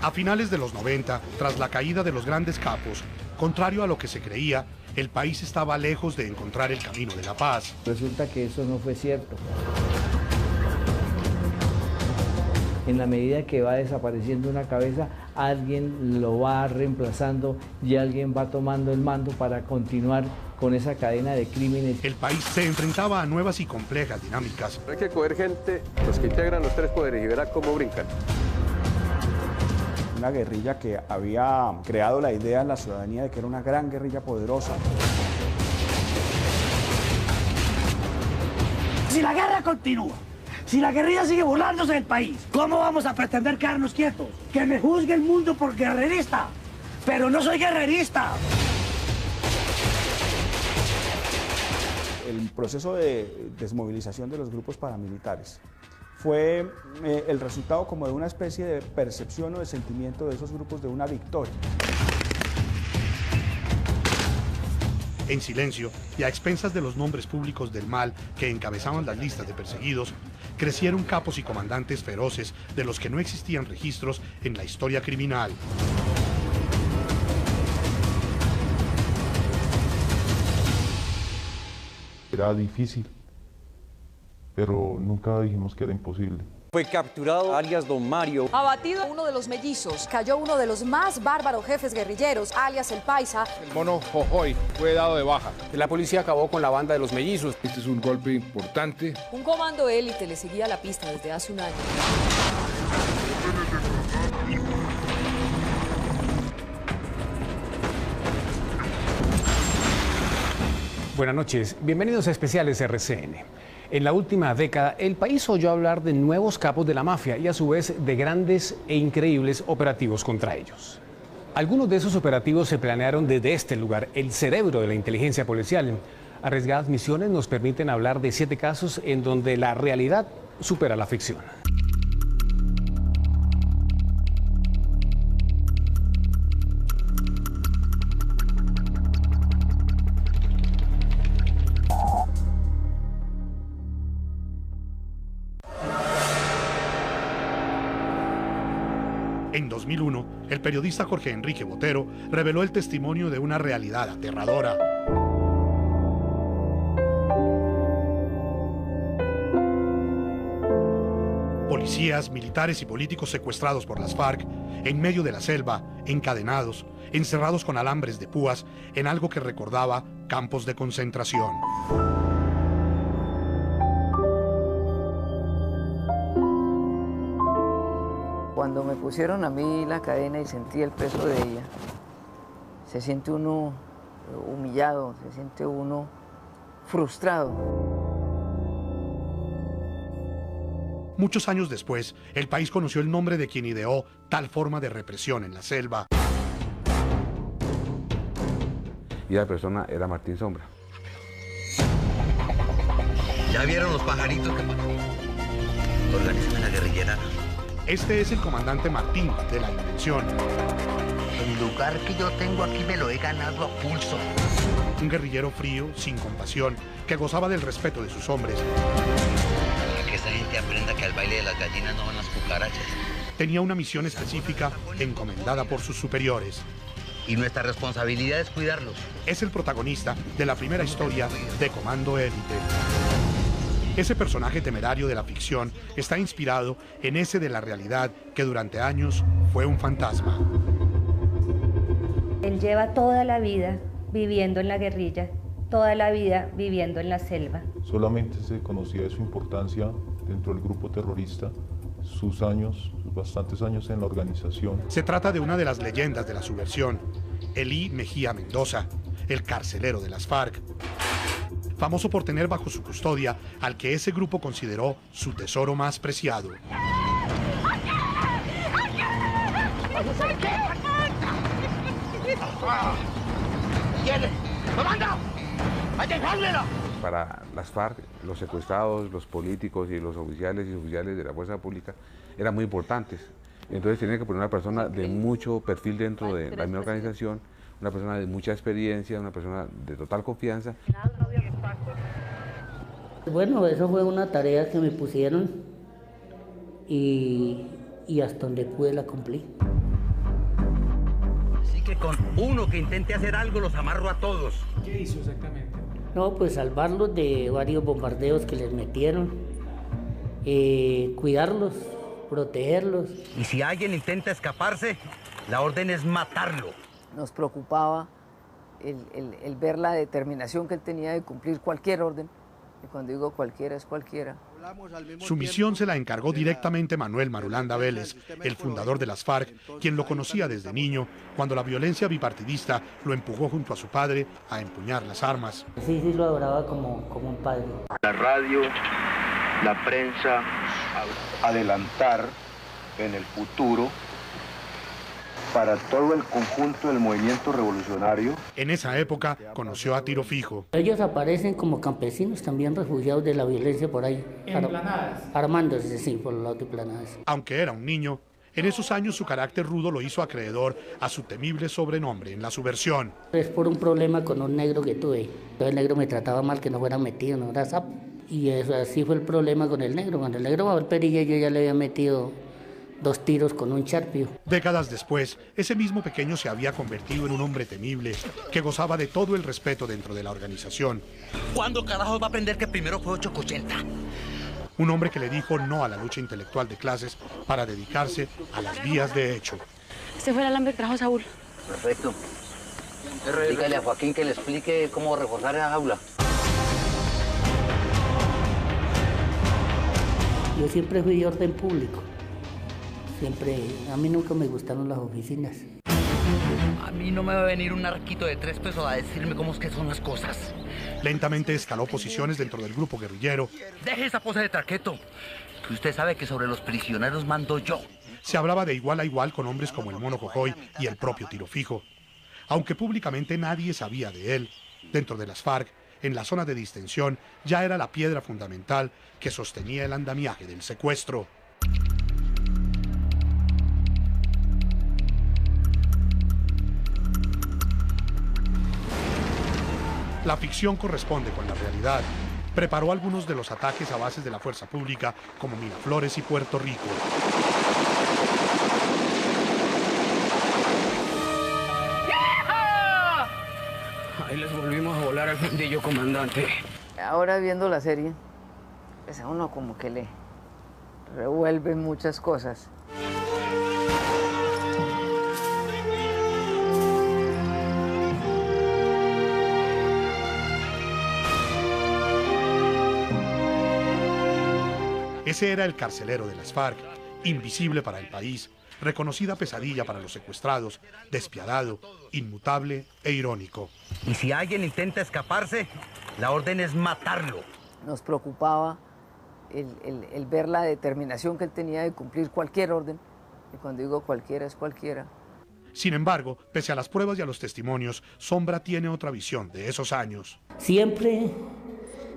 A finales de los 90, tras la caída de los grandes capos, contrario a lo que se creía, el país estaba lejos de encontrar el camino de la paz. Resulta que eso no fue cierto. En la medida que va desapareciendo una cabeza, alguien lo va reemplazando y alguien va tomando el mando para continuar con esa cadena de crímenes. El país se enfrentaba a nuevas y complejas dinámicas. Hay que coger gente, los que integran los tres poderes, y verá cómo brincan. Una guerrilla que había creado la idea en la ciudadanía de que era una gran guerrilla poderosa. Si la guerra continúa, si la guerrilla sigue burlándose del país, ¿cómo vamos a pretender quedarnos quietos? Que me juzgue el mundo por guerrerista, pero no soy guerrerista. El proceso de desmovilización de los grupos paramilitares fue el resultado como de una especie de percepción o de sentimiento de esos grupos de una victoria. En silencio y a expensas de los nombres públicos del mal que encabezaban las listas de perseguidos, crecieron capos y comandantes feroces de los que no existían registros en la historia criminal. Era difícil, pero nunca dijimos que era imposible. Fue capturado alias Don Mario. Abatido uno de los mellizos. Cayó uno de los más bárbaros jefes guerrilleros, alias el Paisa. El mono Jojoy fue dado de baja. La policía acabó con la banda de los mellizos. Este es un golpe importante. Un comando élite le seguía la pista desde hace un año. Buenas noches, bienvenidos a Especiales RCN. En la última década, el país oyó hablar de nuevos capos de la mafia y a su vez de grandes e increíbles operativos contra ellos. Algunos de esos operativos se planearon desde este lugar, el cerebro de la inteligencia policial. Arriesgadas misiones nos permiten hablar de 7 casos en donde la realidad supera la ficción. En 2001, el periodista Jorge Enrique Botero reveló el testimonio de una realidad aterradora. Policías, militares y políticos secuestrados por las FARC, en medio de la selva, encadenados, encerrados con alambres de púas, en algo que recordaba campos de concentración. Cuando me pusieron a mí la cadena y sentí el peso de ella, se siente uno humillado, se siente uno frustrado. Muchos años después, el país conoció el nombre de quien ideó tal forma de represión en la selva. Y la persona era Martín Sombra. ¿Ya vieron los pajaritos que organizan la guerrillera? Este es el comandante Martín de la Invención. El lugar que yo tengo aquí me lo he ganado a pulso. Un guerrillero frío, sin compasión, que gozaba del respeto de sus hombres. Que esta gente aprenda que al baile de las gallinas no van las cucarachas. Tenía una misión específica encomendada por sus superiores. Y nuestra responsabilidad es cuidarlos. Es el protagonista de la primera historia de Comando Élite. Ese personaje temerario de la ficción está inspirado en ese de la realidad que durante años fue un fantasma. Él lleva toda la vida viviendo en la guerrilla, toda la vida viviendo en la selva. Solamente se conocía de su importancia dentro del grupo terrorista, sus bastantes años en la organización. Se trata de una de las leyendas de la subversión, Elí Mejía Mendoza, el carcelero de las FARC. Famoso por tener bajo su custodia al que ese grupo consideró su tesoro más preciado. Para las FARC, los secuestrados, los políticos y los oficiales y suboficiales de la fuerza pública eran muy importantes. Entonces tenía que poner una persona de mucho perfil dentro de la misma organización, una persona de mucha experiencia, una persona de total confianza. Bueno, eso fue una tarea que me pusieron y hasta donde pude la cumplí. con uno que intente hacer algo los amarro a todos. ¿Qué hizo exactamente? No, pues salvarlos de varios bombardeos que les metieron, cuidarlos, protegerlos. Y si alguien intenta escaparse, la orden es matarlo. Nos preocupaba el ver la determinación que él tenía de cumplir cualquier orden. Y cuando digo cualquiera, es cualquiera. Su misión se la encargó directamente Manuel Marulanda Vélez, el fundador de las FARC, quien lo conocía desde niño, cuando la violencia bipartidista lo empujó junto a su padre a empuñar las armas. Sí, lo adoraba como un padre. La radio, la prensa, adelantar en el futuro para todo el conjunto del movimiento revolucionario. En esa época conoció a Tiro Fijo. Ellos aparecen como campesinos también refugiados de la violencia por ahí. ¿En Planadas? Armándose, sí, por los lados de Planadas. Aunque era un niño, en esos años su carácter rudo lo hizo acreedor a su temible sobrenombre en la subversión. Es por un problema con un negro que tuve. Entonces el negro me trataba mal, que no fuera metido, no era sapo. Y eso, así fue el problema con el negro. Cuando el negro bajó el perilla, yo ya le había metido 2 tiros con un charpio. Décadas después, ese mismo pequeño se había convertido en un hombre temible, que gozaba de todo el respeto dentro de la organización. ¿Cuándo carajos va a aprender que primero fue 880? Un hombre que le dijo no a la lucha intelectual de clases para dedicarse a las vías de hecho. Este fue el alambre que trajo Saúl. Perfecto. Dígale a Joaquín que le explique cómo reforzar esa jaula. Yo siempre fui de orden público. A mí nunca me gustaron las oficinas. A mí no me va a venir un narquito de 3 pesos a decirme cómo es que son las cosas. Lentamente escaló posiciones dentro del grupo guerrillero. Deje esa pose de traqueto, que usted sabe que sobre los prisioneros mando yo. Se hablaba de igual a igual con hombres como el Mono Jojoy y el propio Tiro Fijo. Aunque públicamente nadie sabía de él, dentro de las FARC, en la zona de distensión, ya era la piedra fundamental que sostenía el andamiaje del secuestro. La ficción corresponde con la realidad. Preparó algunos de los ataques a bases de la fuerza pública como Miraflores y Puerto Rico. Ahí les volvimos a volar al fundillo, comandante. Ahora viendo la serie, pues a uno como que le revuelve muchas cosas. Ese era el carcelero de las FARC, invisible para el país, reconocida pesadilla para los secuestrados, despiadado, inmutable e irónico. Y si alguien intenta escaparse, la orden es matarlo. Nos preocupaba el ver la determinación que él tenía de cumplir cualquier orden. Y cuando digo cualquiera, es cualquiera. Sin embargo, pese a las pruebas y a los testimonios, Sombra tiene otra visión de esos años. Siempre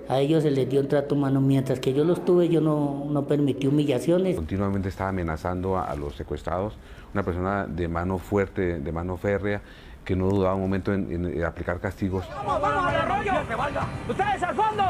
a ellos se les dio un trato humano. Mientras que yo los tuve, yo no permití humillaciones. Continuamente estaba amenazando a los secuestrados, una persona de mano fuerte, de mano férrea, que no dudaba un momento en aplicar castigos. ¡Vamos al arroyo! ¡Que valga! ¡Ustedes al fondo!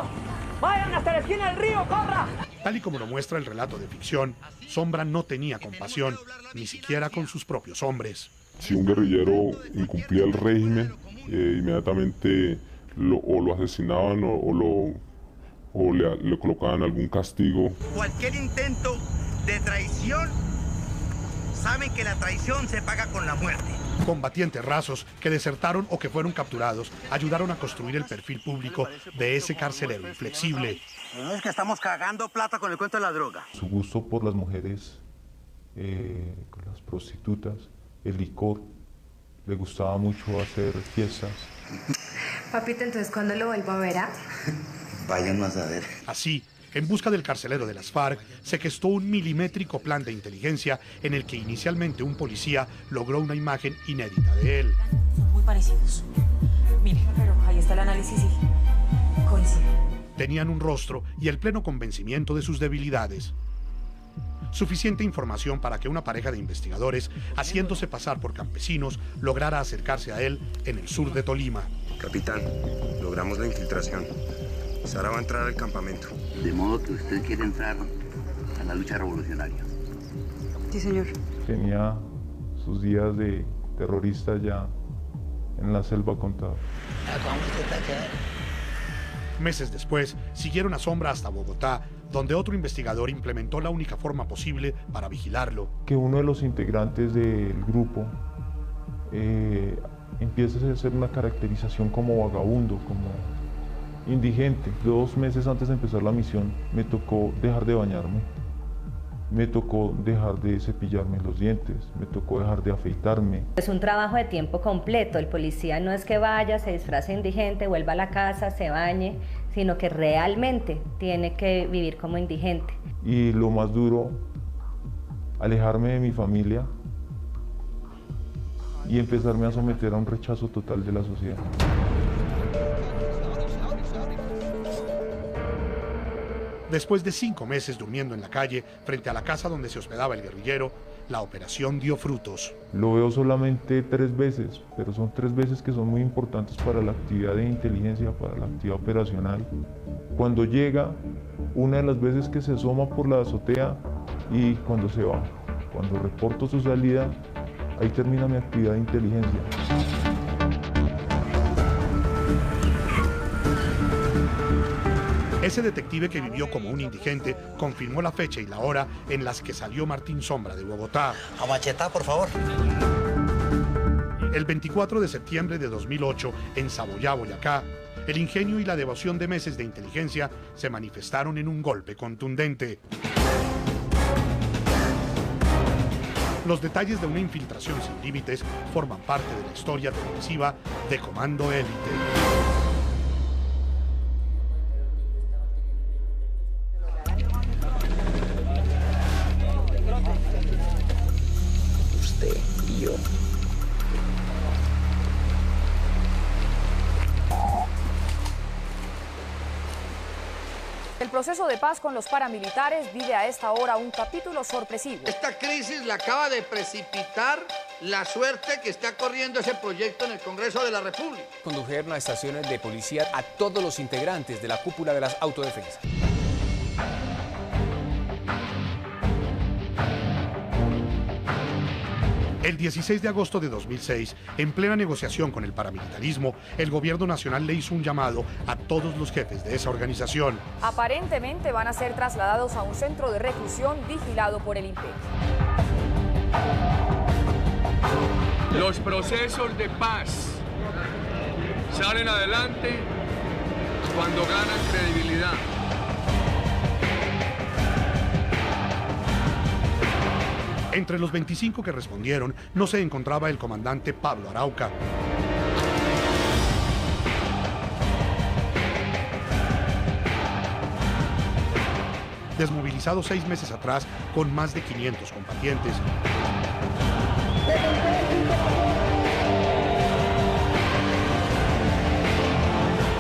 ¡Vayan hasta la esquina del río! ¡Corra! Tal y como lo muestra el relato de ficción, Sombra no tenía compasión, ni siquiera con sus propios hombres. Si un guerrillero incumplía el régimen, inmediatamente lo asesinaban o le colocaban algún castigo. Cualquier intento de traición, saben que la traición se paga con la muerte. Combatientes rasos que desertaron o que fueron capturados ayudaron a construir el perfil público de ese carcelero inflexible. No es que estamos cagando plata con el cuento de la droga. Su gusto por las mujeres, las prostitutas, el licor, le gustaba mucho hacer fiestas. Papito, entonces, ¿cuándo lo vuelvo a ver? Váyanos a ver. Así, en busca del carcelero de las FARC, se gestó un milimétrico plan de inteligencia en el que inicialmente un policía logró una imagen inédita de él. Son muy parecidos. Mire, pero ahí está el análisis y coincide. Tenían un rostro y el pleno convencimiento de sus debilidades. Suficiente información para que una pareja de investigadores, haciéndose pasar por campesinos, lograra acercarse a él en el sur de Tolima. Capitán, logramos la infiltración. Sara va a entrar al campamento. De modo que usted quiere entrar a la lucha revolucionaria. Sí, señor. Tenía sus días de terrorista ya en la selva Contador. Meses después, siguieron a Sombra hasta Bogotá, donde otro investigador implementó la única forma posible para vigilarlo. Que uno de los integrantes del grupo empieza a hacer una caracterización como vagabundo, como indigente. 2 meses antes de empezar la misión, me tocó dejar de bañarme, me tocó dejar de cepillarme los dientes, me tocó dejar de afeitarme. Es un trabajo de tiempo completo. El policía no es que vaya, se disfrace de indigente, vuelva a la casa, se bañe, sino que realmente tiene que vivir como indigente. Y lo más duro, alejarme de mi familia y empezarme a someter a un rechazo total de la sociedad. Después de 5 meses durmiendo en la calle, frente a la casa donde se hospedaba el guerrillero, la operación dio frutos. Lo veo solamente 3 veces, pero son 3 veces que son muy importantes para la actividad de inteligencia, para la actividad operacional. Cuando llega, una de las veces que se asoma por la azotea y cuando se va. Cuando reporto su salida, ahí termina mi actividad de inteligencia. Ese detective que vivió como un indigente confirmó la fecha y la hora en las que salió Martín Sombra de Bogotá. A machetar, por favor. El 24 de septiembre de 2008, en Saboyá, Boyacá, el ingenio y la devoción de meses de inteligencia se manifestaron en un golpe contundente. Los detalles de una infiltración sin límites forman parte de la historia televisiva de Comando Élite. Usted y yo. El proceso de paz con los paramilitares vive a esta hora un capítulo sorpresivo. Esta crisis la acaba de precipitar la suerte que está corriendo ese proyecto en el Congreso de la República. Condujeron a estaciones de policía a todos los integrantes de la cúpula de las autodefensas. El 16 de agosto de 2006, en plena negociación con el paramilitarismo, el gobierno nacional le hizo un llamado a todos los jefes de esa organización. Aparentemente van a ser trasladados a un centro de reclusión vigilado por el imperio. Los procesos de paz salen adelante cuando ganan credibilidad. Entre los 25 que respondieron no se encontraba el comandante Pablo Arauca. Desmovilizado 6 meses atrás con más de 500 combatientes.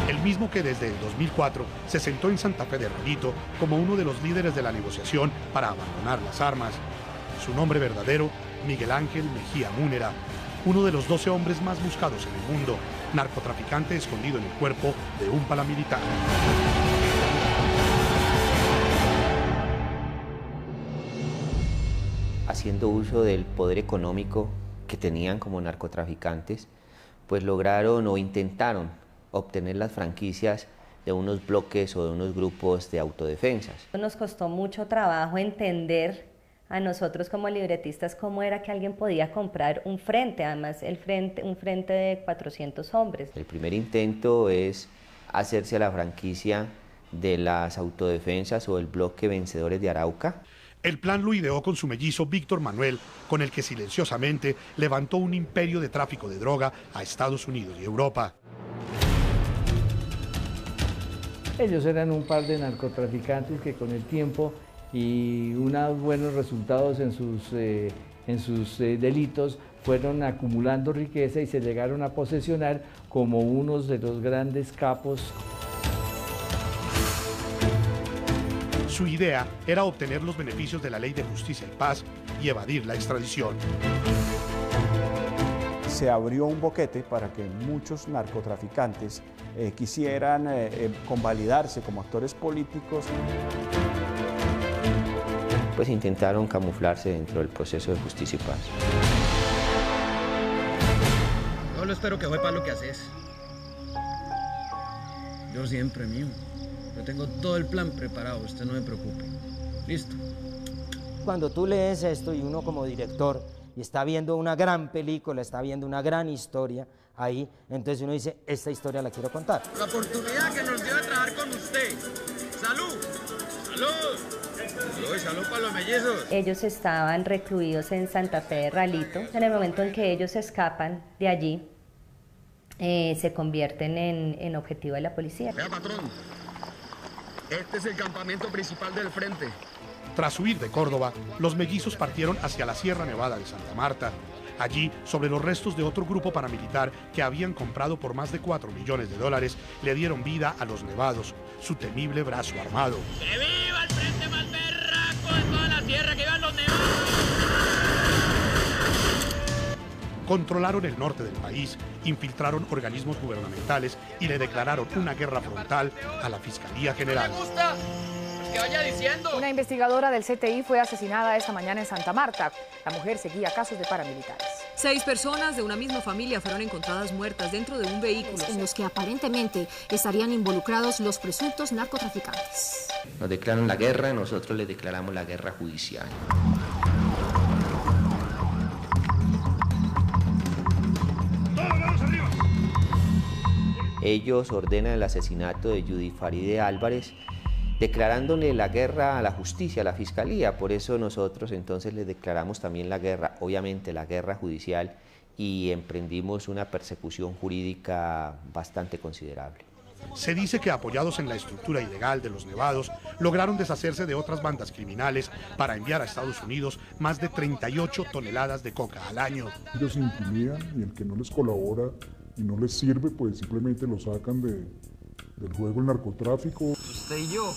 El mismo que desde el 2004 se sentó en Santa Fe de Ralito como uno de los líderes de la negociación para abandonar las armas. Su nombre verdadero, Miguel Ángel Mejía Múnera, uno de los 12 hombres más buscados en el mundo, narcotraficante escondido en el cuerpo de un paramilitar. Haciendo uso del poder económico que tenían como narcotraficantes, pues lograron o intentaron obtener las franquicias de unos bloques o de unos grupos de autodefensas. Nos costó mucho trabajo entender a nosotros como libretistas cómo era que alguien podía comprar un frente, además un frente de 400 hombres. El primer intento es hacerse a la franquicia de las autodefensas o el bloque Vencedores de Arauca. El plan lo ideó con su mellizo Víctor Manuel, con el que silenciosamente levantó un imperio de tráfico de droga a Estados Unidos y Europa. Ellos eran un par de narcotraficantes que con el tiempo y unos buenos resultados en sus delitos fueron acumulando riqueza y se llegaron a posesionar como unos de los grandes capos. Su idea era obtener los beneficios de la Ley de Justicia y Paz y evadir la extradición. Se abrió un boquete para que muchos narcotraficantes quisieran convalidarse como actores políticos. Pues intentaron camuflarse dentro del proceso de justicia y paz. Yo espero que sepas lo que haces. Yo siempre, mijo. Yo tengo todo el plan preparado, usted no me preocupe. Listo. Cuando tú lees esto y uno como director y está viendo una gran película, está viendo una gran historia ahí, entonces uno dice, esta historia la quiero contar. La oportunidad que nos dio de trabajar con usted. ¡Salud! ¡Salud! ¡Salud para los mellizos! Ellos estaban recluidos en Santa Fe de Ralito. En el momento en que ellos escapan de allí, se convierten en objetivo de la policía. Vea, patrón, este es el campamento principal del frente. Tras huir de Córdoba, los mellizos partieron hacia la Sierra Nevada de Santa Marta. Allí, sobre los restos de otro grupo paramilitar que habían comprado por más de $4 millones, le dieron vida a los nevados, su temible brazo armado. ¡Que viva el frente más berraco de toda la tierra, que vivan los nevados! Controlaron el norte del país, infiltraron organismos gubernamentales y le declararon una guerra frontal a la Fiscalía General. Que vaya diciendo. Una investigadora del CTI fue asesinada esta mañana en Santa Marta. La mujer seguía casos de paramilitares. 6 personas de una misma familia fueron encontradas muertas dentro de un vehículo en los que aparentemente estarían involucrados los presuntos narcotraficantes. Nos declaran la guerra, nosotros les declaramos la guerra judicial. Ellos ordenan el asesinato de Judy Faride Álvarez, declarándole la guerra a la justicia, a la fiscalía. Por eso nosotros entonces les declaramos también la guerra, obviamente la guerra judicial, y emprendimos una persecución jurídica bastante considerable. Se dice que apoyados en la estructura ilegal de los nevados, lograron deshacerse de otras bandas criminales para enviar a Estados Unidos más de 38 toneladas de coca al año. Ellos se intimidan y el que no les colabora y no les sirve, pues simplemente lo sacan del juego el narcotráfico. Usted y yo,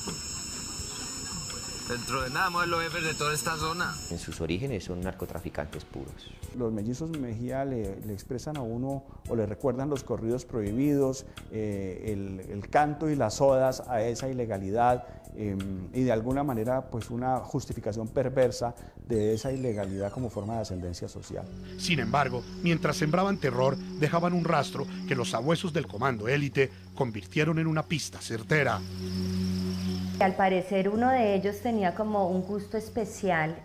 dentro de nada más los jefes de toda esta zona. En sus orígenes son narcotraficantes puros. Los mellizos Mejía le expresan a uno o le recuerdan los corridos prohibidos, el canto y las odas a esa ilegalidad y de alguna manera pues una justificación perversa de esa ilegalidad como forma de ascendencia social. Sin embargo, mientras sembraban terror, dejaban un rastro que los sabuesos del comando élite convirtieron en una pista certera. Al parecer uno de ellos tenía como un gusto especial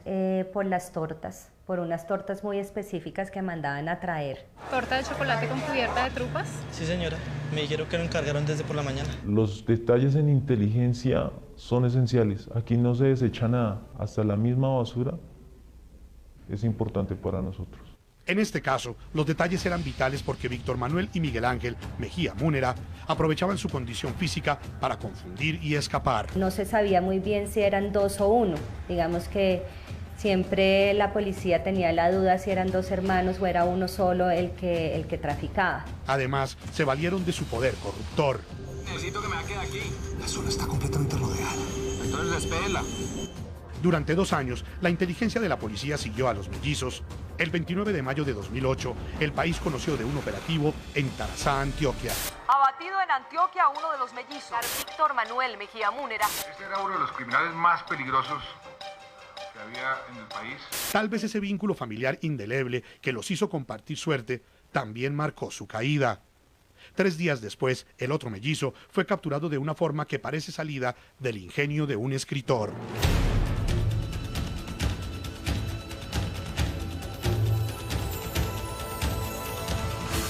por las tortas, por unas tortas muy específicas que mandaban a traer. ¿Torta de chocolate con cubierta de trupas? Sí, señora. Me dijeron que lo encargaron desde por la mañana. Los detalles en inteligencia son esenciales. Aquí no se desecha nada. Hasta la misma basura es importante para nosotros. En este caso, los detalles eran vitales porque Víctor Manuel y Miguel Ángel Mejía Múnera aprovechaban su condición física para confundir y escapar. No se sabía muy bien si eran 2 o 1. Digamos que siempre la policía tenía la duda si eran 2 hermanos o era uno solo el que traficaba. Además, se valieron de su poder corruptor. Necesito que me quede aquí. La zona está completamente rodeada. Entonces despédela. Durante 2 años, la inteligencia de la policía siguió a los mellizos. El 29 de mayo de 2008, el país conoció de un operativo en Tarazá, Antioquia. Abatido en Antioquia uno de los mellizos, Víctor Manuel Mejía Múnera. Este era uno de los criminales más peligrosos que había en el país. Tal vez ese vínculo familiar indeleble que los hizo compartir suerte también marcó su caída. 3 días después, el otro mellizo fue capturado de una forma que parece salida del ingenio de un escritor.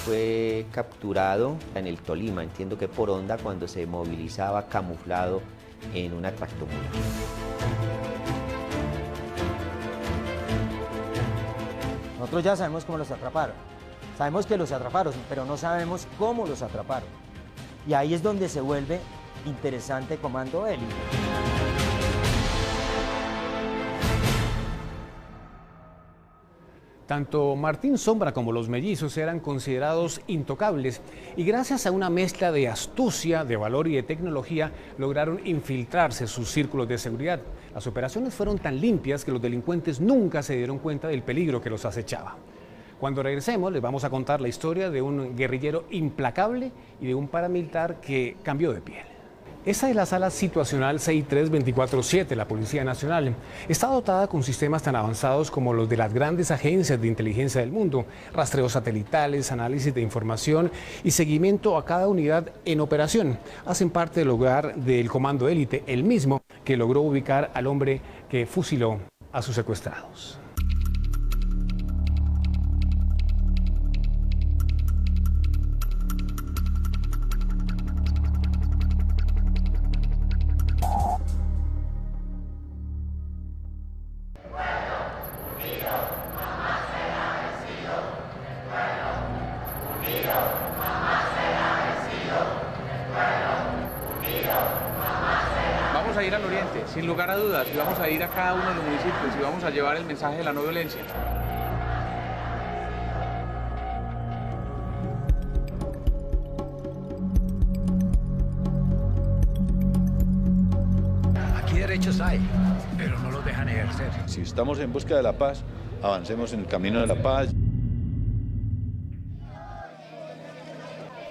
Fue capturado en el Tolima, entiendo que por Honda, cuando se movilizaba camuflado en una tractomula. Nosotros ya sabemos cómo los atraparon. Sabemos que los atraparon, pero no sabemos cómo los atraparon. Y ahí es donde se vuelve interesante Comando Élite. Tanto Martín Sombra como los mellizos eran considerados intocables y gracias a una mezcla de astucia, de valor y de tecnología lograron infiltrarse en sus círculos de seguridad. Las operaciones fueron tan limpias que los delincuentes nunca se dieron cuenta del peligro que los acechaba. Cuando regresemos les vamos a contar la historia de un guerrillero implacable y de un paramilitar que cambió de piel. Esta es la sala situacional CI3 24/7 de la Policía Nacional. Está dotada con sistemas tan avanzados como los de las grandes agencias de inteligencia del mundo, rastreos satelitales, análisis de información y seguimiento a cada unidad en operación. Hacen parte del hogar del Comando Élite, el mismo que logró ubicar al hombre que fusiló a sus secuestrados. Vamos a ir al oriente, sin lugar a dudas, y vamos a ir a cada uno de los municipios y vamos a llevar el mensaje de la no violencia. Aquí derechos hay, pero no los dejan ejercer. Si estamos en busca de la paz, avancemos en el camino de la paz.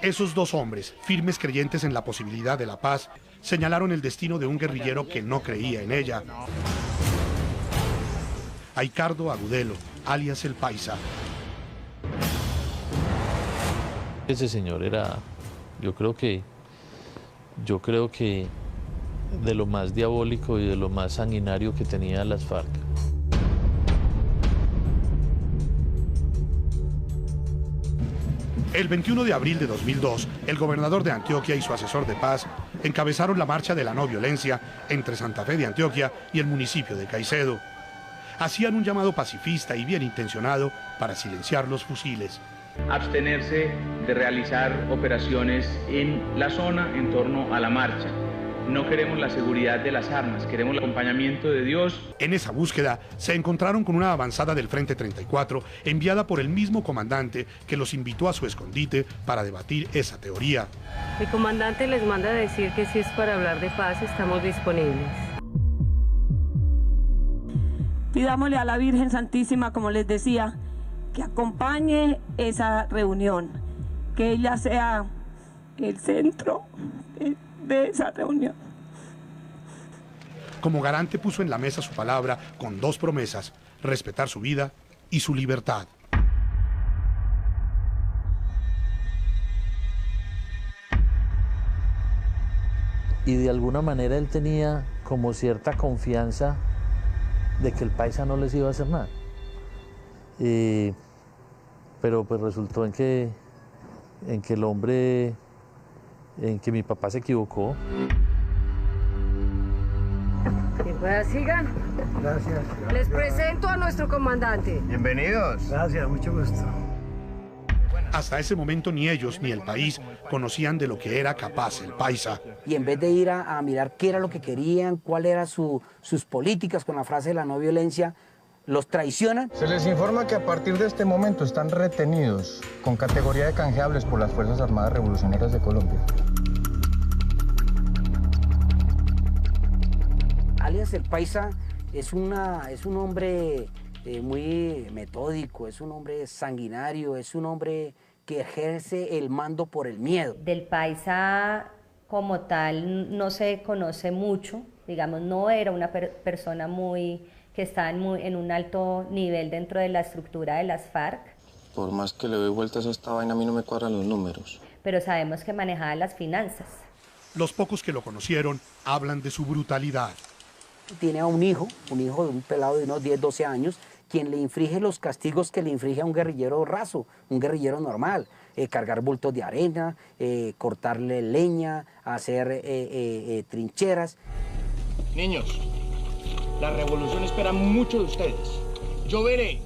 Esos dos hombres, firmes creyentes en la posibilidad de la paz, señalaron el destino de un guerrillero que no creía en ella. Aicardo Agudelo, alias El Paisa. Ese señor era, yo creo que de lo más diabólico y de lo más sanguinario que tenía las FARC. El 21 de abril de 2002, el gobernador de Antioquia y su asesor de paz encabezaron la marcha de la no violencia entre Santa Fe de Antioquia y el municipio de Caicedo. Hacían un llamado pacifista y bien intencionado para silenciar los fusiles. Abstenerse de realizar operaciones en la zona en torno a la marcha. No queremos la seguridad de las armas, queremos el acompañamiento de Dios. En esa búsqueda se encontraron con una avanzada del Frente 34 enviada por el mismo comandante que los invitó a su escondite para debatir esa teoría. El comandante les manda a decir que si es para hablar de paz, estamos disponibles. Pidámosle a la Virgen Santísima, como les decía, que acompañe esa reunión, que ella sea el centro de esa reunión. Como garante puso en la mesa su palabra con dos promesas: respetar su vida y su libertad. Y de alguna manera él tenía como cierta confianza de que el Paisa no les iba a hacer nada. Pero pues resultó en que el hombre, en que mi papá se equivocó. Que pueda sigan. Gracias. Les presento a nuestro comandante. Bienvenidos. Gracias, mucho gusto. Hasta ese momento ni ellos ni el país conocían de lo que era capaz el Paisa. Y en vez de ir a mirar qué era lo que querían, cuál eran sus políticas con la frase de la no violencia, los traicionan. Se les informa que a partir de este momento están retenidos con categoría de canjeables por las Fuerzas Armadas Revolucionarias de Colombia. Alias El Paisa es un hombre muy metódico, es un hombre sanguinario, es un hombre que ejerce el mando por el miedo. Del Paisa como tal no se conoce mucho, digamos, no era una persona que estaba en un alto nivel dentro de la estructura de las FARC. Por más que le doy vueltas a esta vaina, a mí no me cuadran los números. Pero sabemos que manejaba las finanzas. Los pocos que lo conocieron hablan de su brutalidad. Tiene a un hijo de un pelado de unos 10, 12 años, quien le inflige los castigos que le inflige a un guerrillero raso, un guerrillero normal. Cargar bultos de arena, cortarle leña, hacer trincheras. Niños, la revolución espera mucho de ustedes. Yo veré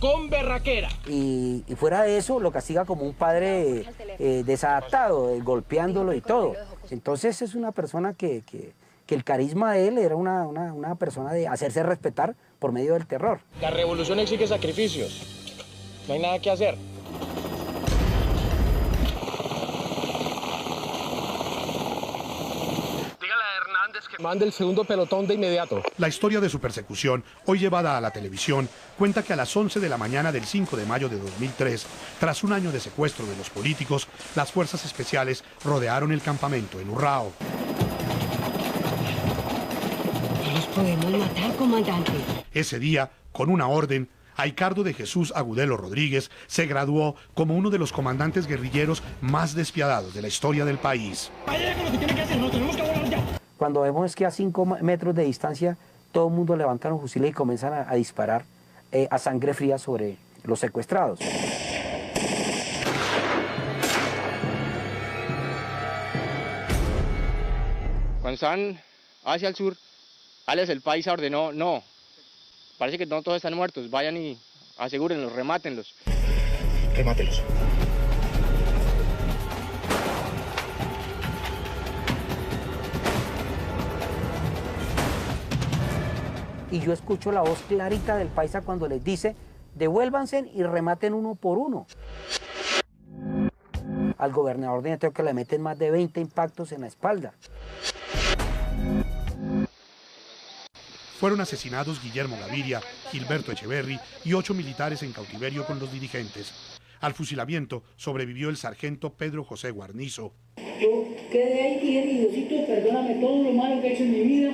con berraquera. Y fuera de eso, lo castiga como un padre desadaptado, golpeándolo y todo. Entonces es una persona que el carisma de él era una persona de hacerse respetar por medio del terror. La revolución exige sacrificios. No hay nada que hacer. Dígale a Hernández que mande el segundo pelotón de inmediato. La historia de su persecución, hoy llevada a la televisión, cuenta que a las 11 de la mañana del 5 de mayo de 2003, tras un año de secuestro de los políticos, las fuerzas especiales rodearon el campamento en Urrao. Los podemos matar, comandante. Ese día, con una orden, Aicardo de Jesús Agudelo Rodríguez se graduó como uno de los comandantes guerrilleros más despiadados de la historia del país. Vaya con lo que tiene que hacer, no tenemos que volar ya. Cuando vemos que a 5 metros de distancia todo el mundo levanta los fusiles y comienzan a disparar a sangre fría sobre los secuestrados. Cuando estaban hacia el sur, alias el Paisa ordenó, no, parece que no todos están muertos, vayan y asegúrenlos, remátenlos. Remátenlos. Y yo escucho la voz clarita del Paisa cuando les dice, devuélvanse y rematen uno por uno. Al gobernador de Antioquia le meten más de 20 impactos en la espalda. Fueron asesinados Guillermo Gaviria, Gilberto Echeverri y 8 militares en cautiverio con los dirigentes. Al fusilamiento sobrevivió el sargento Pedro José Guarnizo. Yo quedé ahí y dije, Diosito, perdóname todo lo malo que he hecho en mi vida,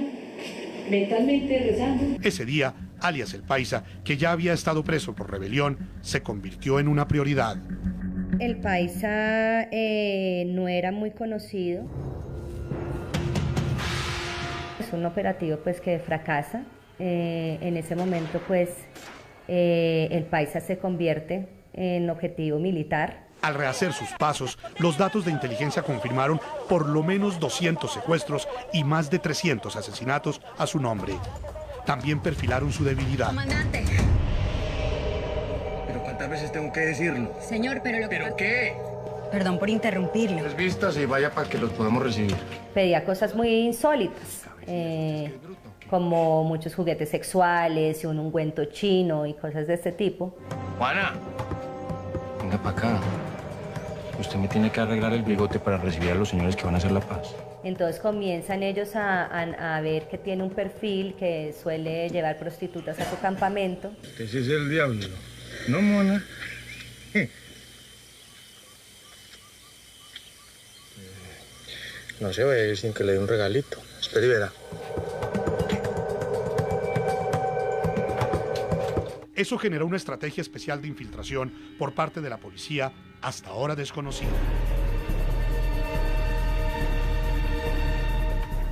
mentalmente rezando. Ese día, alias el Paisa, que ya había estado preso por rebelión, se convirtió en una prioridad. El Paisa no era muy conocido. Es un operativo pues que fracasa. En ese momento pues el Paisa se convierte en objetivo militar. Al rehacer sus pasos, los datos de inteligencia confirmaron por lo menos 200 secuestros y más de 300 asesinatos a su nombre. También perfilaron su debilidad. Comandante. Pero ¿cuántas veces tengo que decirlo? Señor, pero lo que... ¿Pero qué? Perdón por interrumpirlo. Las vistas y vaya para que los podamos recibir. Pedía cosas muy insólitas, como muchos juguetes sexuales y un ungüento chino y cosas de este tipo. Juana, venga para acá. Usted me tiene que arreglar el bigote para recibir a los señores que van a hacer la paz. Entonces comienzan ellos a ver que tiene un perfil que suele llevar prostitutas a su campamento. Ese es el diablo, ¿no, mona? No se va a ir sin que le dé un regalito. Espera y verá. Eso generó una estrategia especial de infiltración por parte de la policía, hasta ahora desconocida.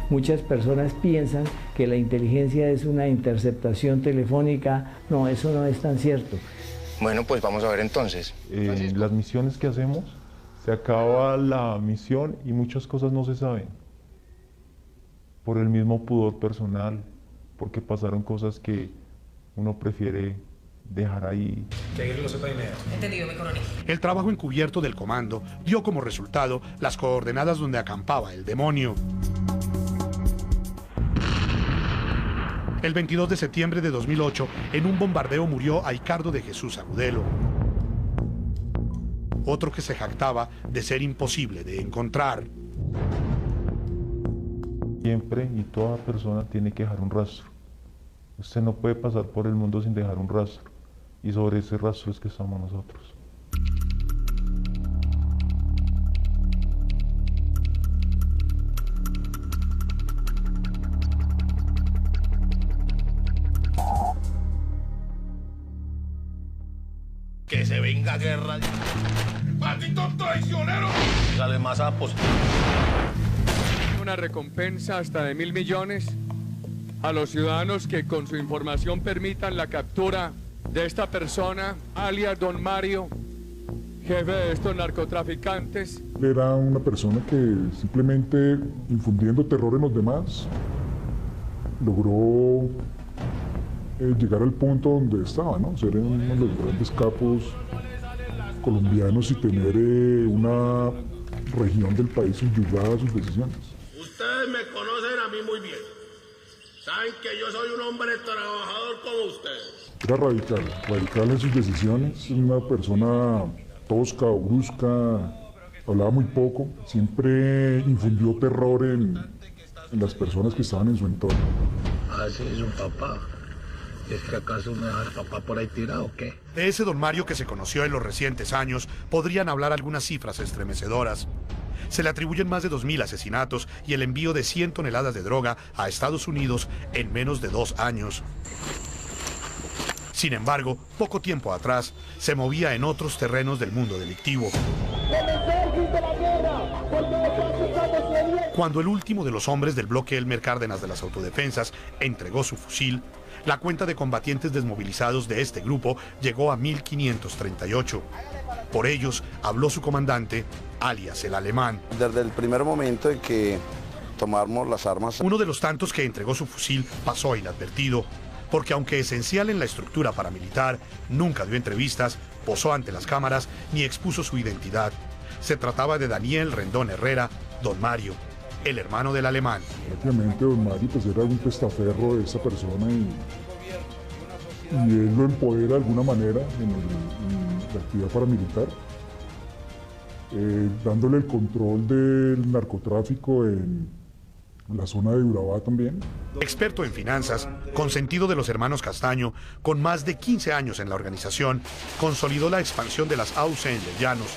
Muchas personas piensan que la inteligencia es una interceptación telefónica. No, eso no es tan cierto. Bueno, pues vamos a ver entonces. En las misiones que hacemos, se acaba la misión y muchas cosas no se saben. Por el mismo pudor personal, porque pasaron cosas que uno prefiere dejar ahí. Que alguien lo sepa de inmediato. Entendido, mi coronel. El trabajo encubierto del comando dio como resultado las coordenadas donde acampaba el demonio. El 22 de septiembre de 2008, en un bombardeo murió Aicardo de Jesús Agudelo. Otro que se jactaba de ser imposible de encontrar. Siempre y toda persona tiene que dejar un rastro. Usted no puede pasar por el mundo sin dejar un rastro. Y sobre ese rastro es que estamos nosotros. Que se venga guerra. ¡Maldito traicionero! Sale más sapos. Una recompensa hasta de 1.000 millones a los ciudadanos que con su información permitan la captura de esta persona, alias Don Mario, jefe de estos narcotraficantes. Era una persona que simplemente infundiendo terror en los demás logró llegar al punto donde estaba, ¿no? Ser uno de los grandes capos colombianos y tener una región del país subyugada a sus decisiones. Ustedes me conocen a mí muy bien. Saben que yo soy un hombre trabajador como ustedes. Era radical en sus decisiones, una persona tosca o brusca, hablaba muy poco, siempre infundió terror en las personas que estaban en su entorno. Así es un papá. ¿Es que acaso me deja el papá por ahí tirado o qué? De ese don Mario que se conoció en los recientes años, podrían hablar algunas cifras estremecedoras. Se le atribuyen más de 2.000 asesinatos y el envío de 100 toneladas de droga a Estados Unidos en menos de 2 años. Sin embargo, poco tiempo atrás, se movía en otros terrenos del mundo delictivo. Cuando el último de los hombres del bloque Elmer Cárdenas de las autodefensas entregó su fusil, la cuenta de combatientes desmovilizados de este grupo llegó a 1.538. Por ellos habló su comandante, alias el Alemán. Desde el primer momento en que tomamos las armas... Uno de los tantos que entregó su fusil pasó inadvertido, porque aunque esencial en la estructura paramilitar, nunca dio entrevistas, posó ante las cámaras ni expuso su identidad. Se trataba de Daniel Rendón Herrera, Don Mario, el hermano del Alemán. Prácticamente Don Mario pues era un testaferro de esa persona y él lo empodera de alguna manera en la actividad paramilitar, dándole el control del narcotráfico en la zona de Urabá también. Experto en finanzas, consentido de los hermanos Castaño, con más de 15 años en la organización, consolidó la expansión de las AUC en los Llanos.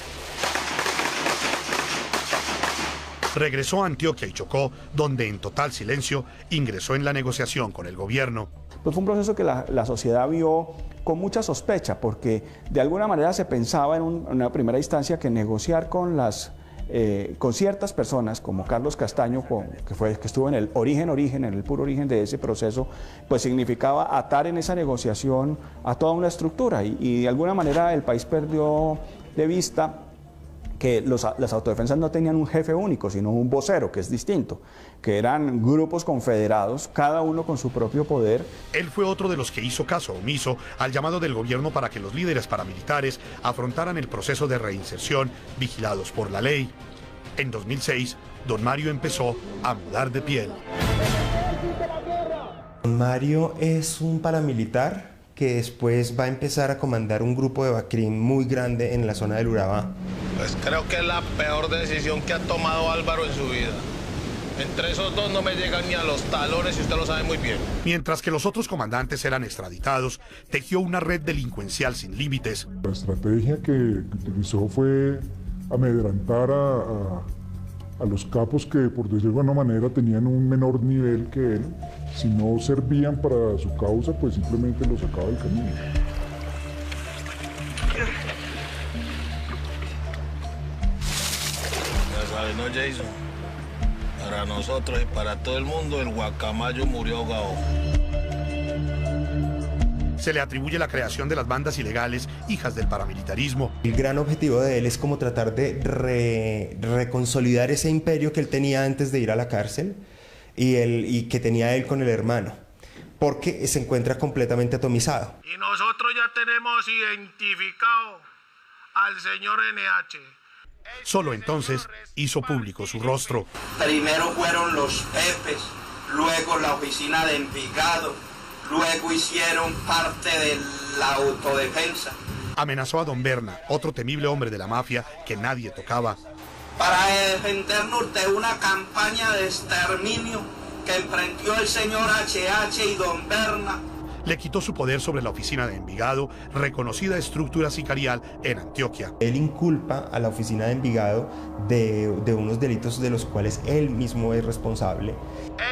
Regresó a Antioquia y Chocó, donde en total silencio ingresó en la negociación con el gobierno. Pues fue un proceso que la sociedad vio con mucha sospecha, porque de alguna manera se pensaba en una primera instancia que negociar con ciertas personas como Carlos Castaño, que estuvo en el en el puro origen de ese proceso, pues significaba atar en esa negociación a toda una estructura y de alguna manera el país perdió de vista que las autodefensas no tenían un jefe único, sino un vocero, que es distinto, que eran grupos confederados, cada uno con su propio poder. Él fue otro de los que hizo caso omiso al llamado del gobierno para que los líderes paramilitares afrontaran el proceso de reinserción vigilados por la ley. En 2006, Don Mario empezó a mudar de piel. Don Mario es un paramilitar que después va a empezar a comandar un grupo de Bacrim muy grande en la zona del Urabá. Pues creo que es la peor decisión que ha tomado Álvaro en su vida. Entre esos dos no me llegan ni a los talones y usted lo sabe muy bien. Mientras que los otros comandantes eran extraditados, tejió una red delincuencial sin límites. La estrategia que utilizó fue amedrentar a los capos que, por decirlo de alguna manera, tenían un menor nivel que él. Si no servían para su causa, pues simplemente los sacaba del camino. Ya sabes, ¿no, Jason? Para nosotros y para todo el mundo, el guacamayo murió ahogado. Se le atribuye la creación de las bandas ilegales, hijas del paramilitarismo. El gran objetivo de él es como tratar de reconsolidar ese imperio que él tenía antes de ir a la cárcel y que tenía él con el hermano, porque se encuentra completamente atomizado. Y nosotros ya tenemos identificado al señor NH. Solo entonces hizo público su rostro. Primero fueron los Pepes, luego la oficina de Envigado, luego hicieron parte de la autodefensa. Amenazó a Don Berna, otro temible hombre de la mafia que nadie tocaba. Para defendernos de una campaña de exterminio que emprendió el señor HH y Don Berna. Le quitó su poder sobre la oficina de Envigado, reconocida estructura sicarial en Antioquia. Él inculpa a la oficina de Envigado de unos delitos de los cuales él mismo es responsable.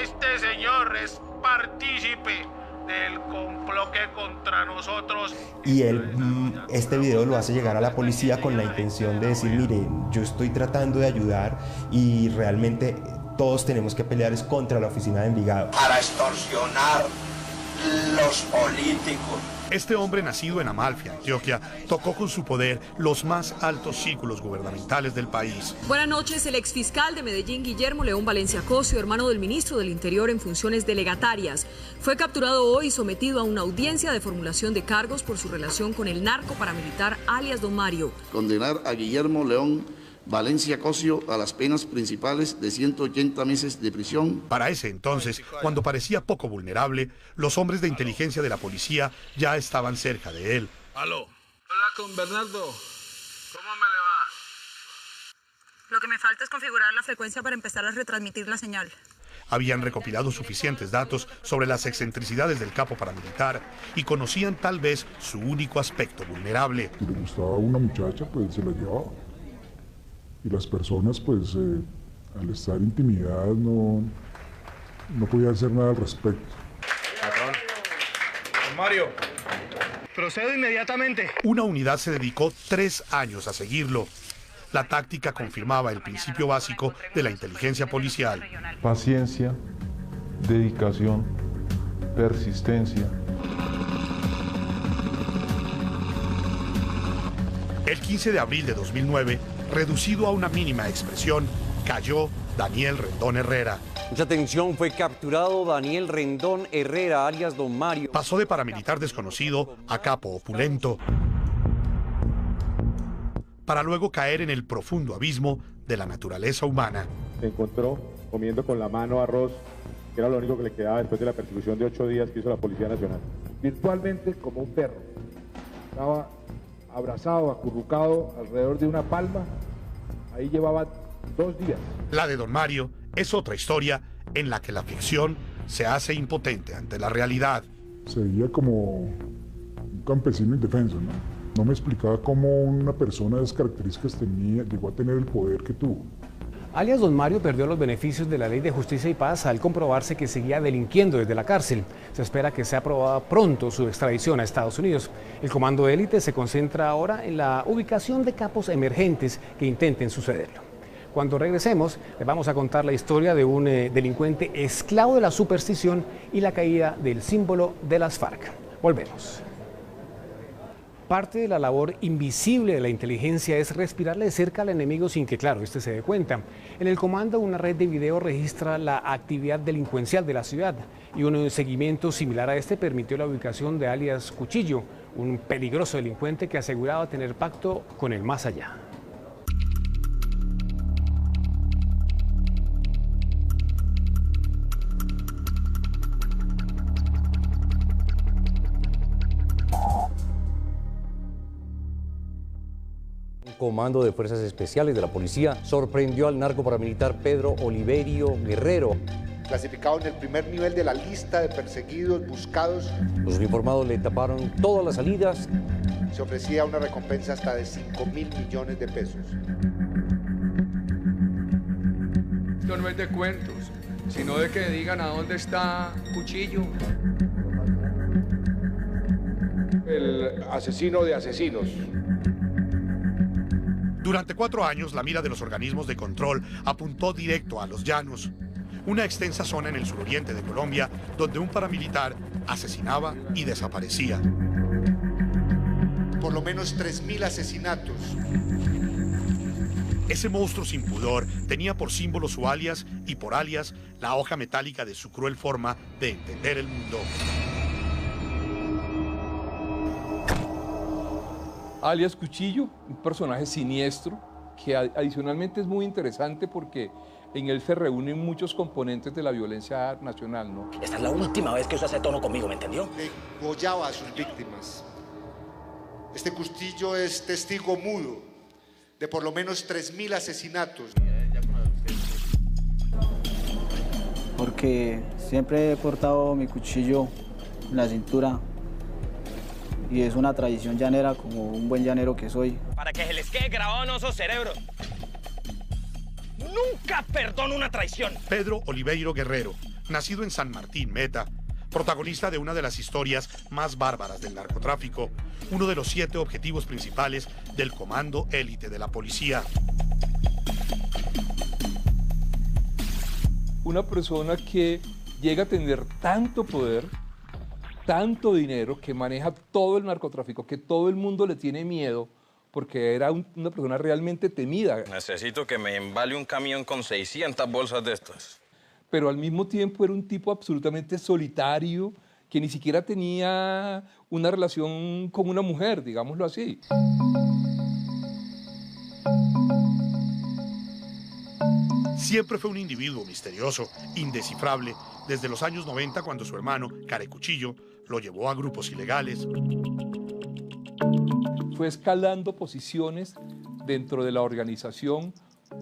Este señor es partícipe del complot que contra nosotros. Y él este video lo hace llegar a la policía con la intención de decir, mire, yo estoy tratando de ayudar y realmente todos tenemos que pelear es contra la oficina de Envigado. Para extorsionar los políticos. Este hombre, nacido en Amalfi, Antioquia, tocó con su poder los más altos círculos gubernamentales del país. Buenas noches. El exfiscal de Medellín, Guillermo León Valencia Cosio, hermano del ministro del Interior en funciones delegatarias, fue capturado hoy y sometido a una audiencia de formulación de cargos por su relación con el narco paramilitar alias Don Mario. Condenar a Guillermo León Valencia Cosio a las penas principales de 180 meses de prisión. Para ese entonces, cuando parecía poco vulnerable, los hombres de inteligencia de la policía ya estaban cerca de él. Aló. Hola, con Bernardo. ¿Cómo me le va? Lo que me falta es configurar la frecuencia para empezar a retransmitir la señal. Habían recopilado suficientes datos sobre las excentricidades del capo paramilitar y conocían tal vez su único aspecto vulnerable. Si le gustaba a una muchacha, pues se la llevaba. y las personas pues al estar intimidadas no podían hacer nada al respecto. Patrón. Mario, procedo inmediatamente. Una unidad se dedicó 3 años a seguirlo. La táctica confirmaba el principio básico de la inteligencia policial. Paciencia, dedicación, persistencia. El 15 de abril de 2009, reducido a una mínima expresión, cayó Daniel Rendón Herrera. Mucha atención, fue capturado Daniel Rendón Herrera, alias Don Mario. Pasó de paramilitar desconocido a capo opulento, para luego caer en el profundo abismo de la naturaleza humana. Se encontró comiendo con la mano arroz, que era lo único que le quedaba después de la persecución de 8 días que hizo la Policía Nacional. Virtualmente como un perro. Estaba abrazado, acurrucado alrededor de una palma. Ahí llevaba 2 días. La de Don Mario es otra historia en la que la ficción se hace impotente ante la realidad. Se veía como un campesino indefenso, ¿no? No me explicaba cómo una persona de esas características llegó a tener el poder que tuvo. Alias Don Mario perdió los beneficios de la Ley de Justicia y Paz al comprobarse que seguía delinquiendo desde la cárcel. Se espera que sea aprobada pronto su extradición a Estados Unidos. El comando de élite se concentra ahora en la ubicación de capos emergentes que intenten sucederlo. Cuando regresemos, les vamos a contar la historia de un delincuente esclavo de la superstición y la caída del símbolo de las FARC. Volvemos. Parte de la labor invisible de la inteligencia es respirarle de cerca al enemigo sin que, claro, este se dé cuenta. En el comando, una red de video registra la actividad delincuencial de la ciudad y un seguimiento similar a este permitió la ubicación de alias Cuchillo, un peligroso delincuente que aseguraba tener pacto con el más allá. Comando de Fuerzas Especiales de la Policía sorprendió al narco paramilitar Pedro Oliverio Guerrero. Clasificado en el primer nivel de la lista de perseguidos, buscados. Los uniformados le taparon todas las salidas. Se ofrecía una recompensa hasta de 5.000 millones de pesos. Esto no es de cuentos, sino de que digan a dónde está Cuchillo. El asesino de asesinos. Durante 4 años, la mira de los organismos de control apuntó directo a Los Llanos, una extensa zona en el suroriente de Colombia donde un paramilitar asesinaba y desaparecía. Por lo menos 3.000 asesinatos. Ese monstruo sin pudor tenía por símbolo su alias y por alias la hoja metálica de su cruel forma de entender el mundo. Alias Cuchillo, un personaje siniestro que adicionalmente es muy interesante porque en él se reúnen muchos componentes de la violencia nacional, ¿no? Esta es la última vez que usa ese tono conmigo, ¿me entendió? Degollaba a sus víctimas. Este Cuchillo es testigo mudo de por lo menos 3.000 asesinatos. Porque siempre he portado mi cuchillo en la cintura. Y es una tradición llanera, como un buen llanero que soy. Para que se les quede grabado en esos cerebros. Nunca perdono una traición. Pedro Oliveiro Guerrero, nacido en San Martín, Meta, protagonista de una de las historias más bárbaras del narcotráfico, uno de los 7 objetivos principales del comando élite de la policía. Una persona que llega a tener tanto poder, tanto dinero, que maneja todo el narcotráfico, que todo el mundo le tiene miedo, porque era una persona realmente temida. Necesito que me embale un camión con 600 bolsas de estas. Pero al mismo tiempo era un tipo absolutamente solitario, que ni siquiera tenía una relación con una mujer, digámoslo así. Siempre fue un individuo misterioso, indescifrable, desde los años 90 cuando su hermano, Carecuchillo, lo llevó a grupos ilegales. Fue escalando posiciones dentro de la organización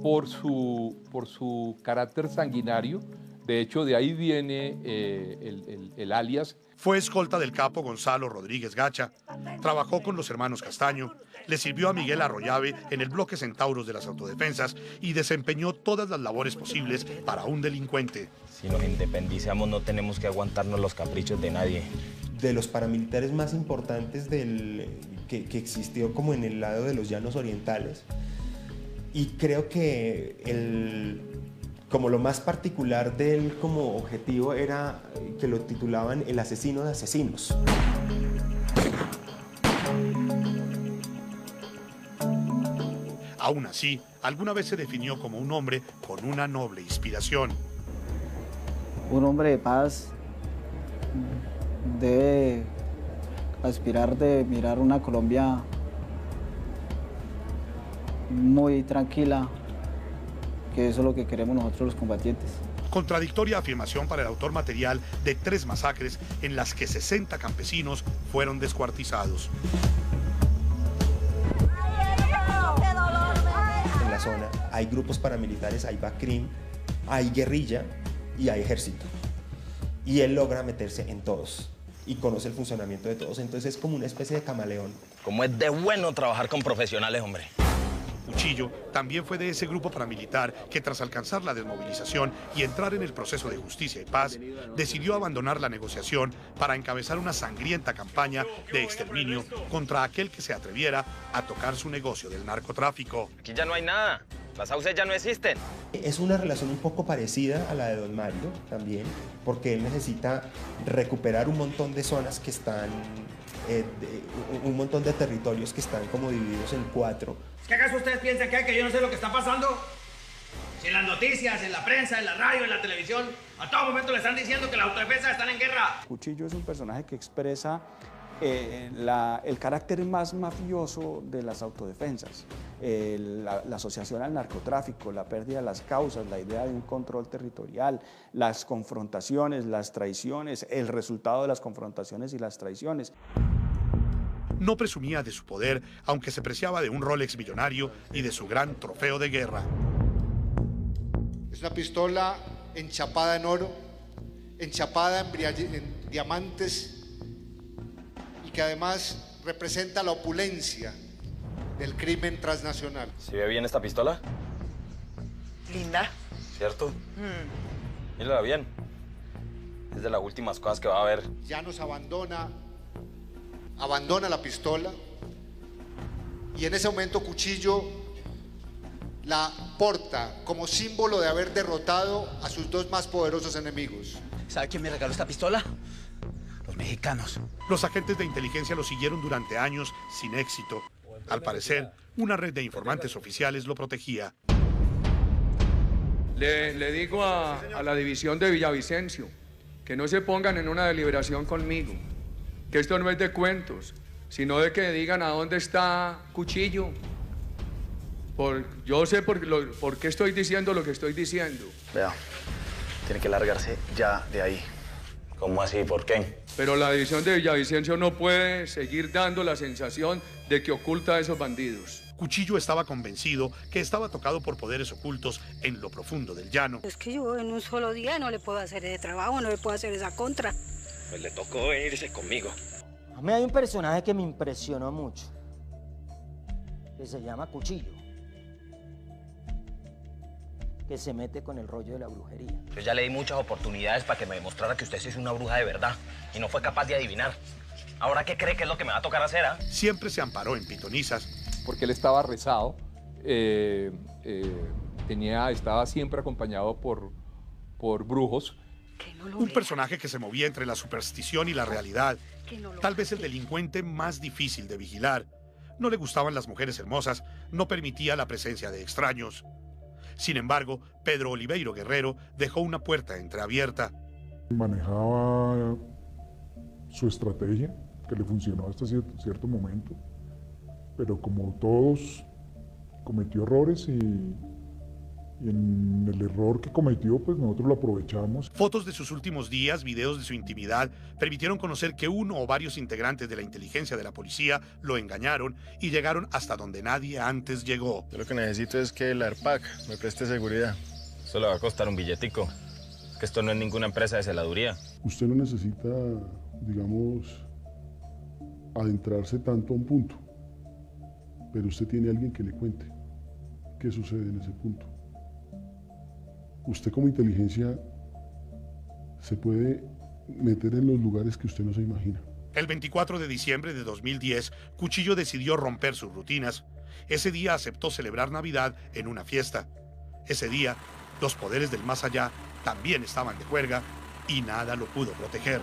por su carácter sanguinario. De hecho, de ahí viene el alias. Fue escolta del capo Gonzalo Rodríguez Gacha, trabajó con los hermanos Castaño, le sirvió a Miguel Arroyave en el bloque Centauros de las autodefensas y desempeñó todas las labores posibles para un delincuente. Si nos independizamos no tenemos que aguantarnos los caprichos de nadie. De los paramilitares más importantes que existió como en el lado de los llanos orientales. Y creo que como lo más particular de él como objetivo era que lo titulaban el asesino de asesinos. Aún así, alguna vez se definió como un hombre con una noble inspiración. Un hombre de paz debe aspirar de mirar una Colombia muy tranquila, que eso es lo que queremos nosotros los combatientes. Contradictoria afirmación para el autor material de 3 masacres en las que 60 campesinos fueron descuartizados. En la zona hay grupos paramilitares, hay BACRIM, hay guerrilla y hay ejército. Y él logra meterse en todos y conoce el funcionamiento de todos. Entonces es como una especie de camaleón. Como es de bueno trabajar con profesionales, hombre. Cuchillo también fue de ese grupo paramilitar que tras alcanzar la desmovilización y entrar en el proceso de justicia y paz, decidió abandonar la negociación para encabezar una sangrienta campaña de exterminio contra aquel que se atreviera a tocar su negocio del narcotráfico. Aquí ya no hay nada, las sauces ya no existen. Es una relación un poco parecida a la de Don Mario también, porque él necesita recuperar un montón de zonas que están, un montón de territorios que están como divididos en 4. ¿Es que acaso ustedes piensan que yo no sé lo que está pasando? Si en las noticias, en la prensa, en la radio, en la televisión, a todo momento le están diciendo que las autodefensas están en guerra. Cuchillo es un personaje que expresa el carácter más mafioso de las autodefensas, la asociación al narcotráfico, la pérdida de las causas, la idea de un control territorial, las confrontaciones, las traiciones, el resultado de las confrontaciones y las traiciones. No presumía de su poder, aunque se preciaba de un Rolex millonario y de su gran trofeo de guerra. Es una pistola enchapada en oro, enchapada en diamantes y que además representa la opulencia del crimen transnacional. ¿Se ve bien esta pistola? Linda. ¿Cierto? Mírala bien. Es de las últimas cosas que va a haber. Ya nos abandona la pistola y en ese momento Cuchillo la porta como símbolo de haber derrotado a sus 2 más poderosos enemigos. ¿Sabe quién me regaló esta pistola? Los mexicanos. Los agentes de inteligencia lo siguieron durante años sin éxito. Al parecer, una red de informantes oficiales lo protegía. Le digo a la división de Villavicencio que no se pongan en una deliberación conmigo, que esto no es de cuentos, sino de que digan a dónde está Cuchillo. Yo sé por qué estoy diciendo lo que estoy diciendo. Vea, tiene que largarse ya de ahí. ¿Cómo así? ¿Por qué? Pero la división de Villavicencio no puede seguir dando la sensación de que oculta a esos bandidos. Cuchillo estaba convencido que estaba tocado por poderes ocultos en lo profundo del llano. Es que yo en un solo día no le puedo hacer ese trabajo, no le puedo hacer esa contra. Pues le tocó venirse conmigo. A mí hay un personaje que me impresionó mucho, que se llama Cuchillo, que se mete con el rollo de la brujería. Yo ya le di muchas oportunidades para que me demostrara que usted sí es una bruja de verdad y no fue capaz de adivinar. ¿Ahora qué cree que es lo que me va a tocar hacer, ah? Siempre se amparó en pitonizas. Porque él estaba rezado, estaba siempre acompañado por brujos. Un personaje que se movía entre la superstición y la realidad. Tal vez el delincuente más difícil de vigilar. No le gustaban las mujeres hermosas, no permitía la presencia de extraños. Sin embargo, Pedro Oliveiro Guerrero dejó una puerta entreabierta. Manejaba su estrategia, que le funcionó hasta cierto momento, pero como todos, cometió errores y en el error que cometió, pues nosotros lo aprovechamos. Fotos de sus últimos días, videos de su intimidad, permitieron conocer que uno o varios integrantes de la inteligencia de la policía lo engañaron y llegaron hasta donde nadie antes llegó. Yo lo que necesito es que el ARPAC me preste seguridad. Eso le va a costar un billetico. Que esto no es ninguna empresa de celaduría. Usted no necesita, digamos, adentrarse tanto a un punto. pero usted tiene alguien que le cuente qué sucede en ese punto. Usted como inteligencia se puede meter en los lugares que usted no se imagina. El 24 de diciembre de 2010, Cuchillo decidió romper sus rutinas. Ese día aceptó celebrar Navidad en una fiesta. Ese día, los poderes del más allá también estaban de juerga y nada lo pudo proteger.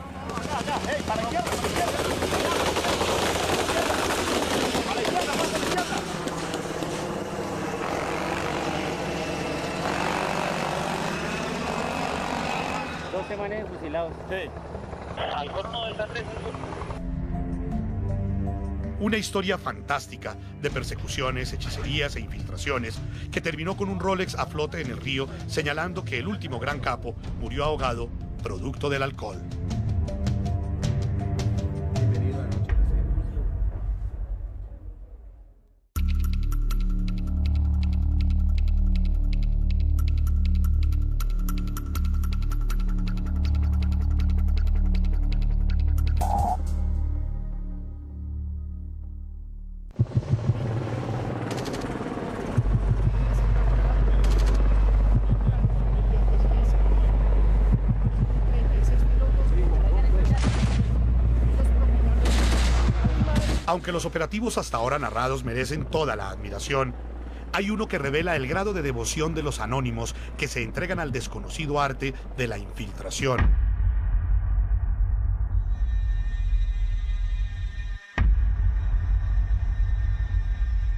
Dos semanas fusilados. Sí. Una historia fantástica de persecuciones, hechicerías e infiltraciones que terminó con un Rolex a flote en el río señalando que el último gran capo murió ahogado producto del alcohol. Aunque los operativos hasta ahora narrados merecen toda la admiración, hay uno que revela el grado de devoción de los anónimos que se entregan al desconocido arte de la infiltración.